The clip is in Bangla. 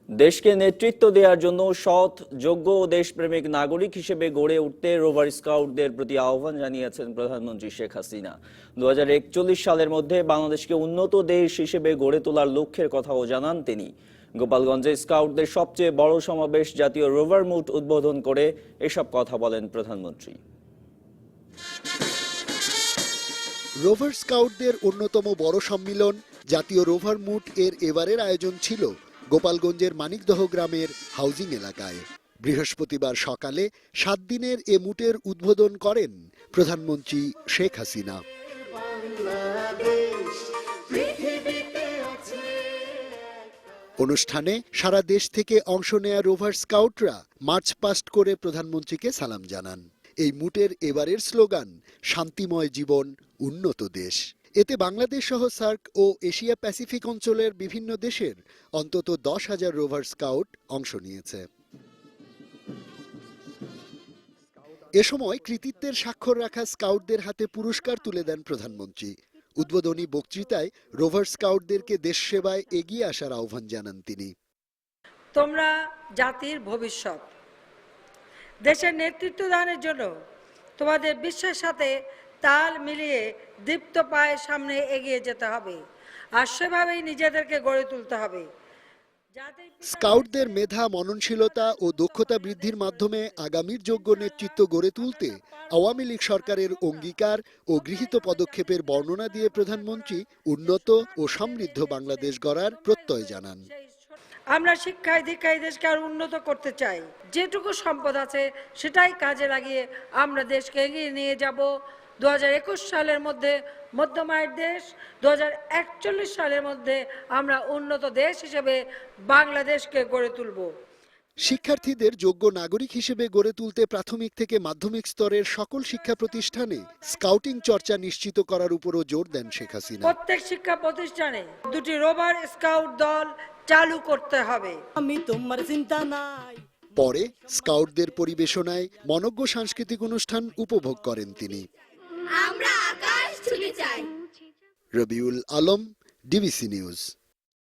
দেশকে নেতৃত্ব দেওয়ার জন্য সৎ, যোগ্য ও দেশপ্রেমিক নাগরিক হিসেবে গড়ে উঠতে রোভার স্কাউটদের প্রতি আহ্বান জানিয়েছেন প্রধানমন্ত্রী শেখ হাসিনা। 2041 সালের মধ্যে বাংলাদেশকে উন্নত দেশ হিসেবে গড়ে তোলার লক্ষ্যের কথাও জানান তিনি। গোপালগঞ্জে স্কাউটদের সবচেয়ে বড় সমাবেশ জাতীয় রোভার মুট উদ্বোধন করে এসব কথা বলেন প্রধানমন্ত্রী। রোভার স্কাউটদের অন্যতম বড় সম্মিলন জাতীয় রোভার মুট এর এবারের আয়োজন ছিল গোপালগঞ্জের মানিকদহ গ্রামের হাউজিং এলাকায়। বৃহস্পতিবার সকালে 7 দিনের এ মুটের উদ্বোধন করেন প্রধানমন্ত্রী শেখ হাসিনা। অনুষ্ঠানে সারা দেশ থেকে অংশ নেয়া রোভার স্কাউটরা মার্চ পাস্ট করে প্রধানমন্ত্রীকে সালাম জানান। এই মুটের এবারের স্লোগান শান্তিময় জীবন, উন্নত দেশ। এতে বাংলাদেশ সহ সার্ক ও এশিয়া প্যাসিফিক অঞ্চলের বিভিন্ন দেশের অন্তত 10,000 রোভার স্কাউট অংশ নিয়েছে। এ সময় কৃতিত্বের স্বাক্ষর রাখা স্কাউটদের হাতে পুরস্কার তুলে দেন প্রধানমন্ত্রী। উদ্বোধনী বক্তৃতায় রোভার স্কাউটদেরকে দেশ সেবায় এগিয়ে আসার আহ্বান জানান তিনি। তোমরা জাতির ভবিষ্যৎ। দেশের নেতৃত্ব দানের জন্য তোমাদের বিশ্বের সাথে তাল মিলিয়ে দীপ্ত পায়ে সামনে এগিয়ে যেতে হবে, আর সেভাবেই নিজেদেরকে গড়ে তুলতে হবে। স্কাউটদের মেধা, মননশীলতা ও দক্ষতা বৃদ্ধির মাধ্যমে আগামীর যোগ্য নেতৃত্ব গড়ে তুলতে আওয়ামী লীগ সরকারের অঙ্গীকার ও গৃহীত পদক্ষেপের বর্ণনা দিয়ে প্রধানমন্ত্রী উন্নত ও সমৃদ্ধ বাংলাদেশ গড়ার প্রত্যয় জানান। আমরা শিক্ষায় দীক্ষায় দেশকে আরো উন্নত করতে চাই। যেটুকু সম্পদ আছে সেটাই কাজে লাগিয়ে আমরা দেশকে এগিয়ে নিয়ে যাব। 2021 সালের মধ্যে মধ্যম আয়ের দেশ, 2041 সালের মধ্যে আমরা উন্নত দেশ হিসেবে বাংলাদেশকে গড়ে তুলব। শিক্ষার্থীদের যোগ্য নাগরিক হিসেবে গড়ে তুলতে প্রাথমিক থেকে মাধ্যমিক স্তরের সকল শিক্ষা প্রতিষ্ঠানে স্কাউটিং চর্চা নিশ্চিত করার উপরও জোর দেন শেখ হাসিনা। প্রত্যেক শিক্ষা প্রতিষ্ঠানে 2টি রোভার স্কাউট দল চালু করতে হবে। আমি তোমার চিন্তা নাই। পরে স্কাউটদের পরিবেশনায় মনোজ্ঞ সাংস্কৃতিক অনুষ্ঠান উপভোগ করেন তিনি। আমরা আকাশ ছুঁতে চাই। Rabiul Alam, DBC news.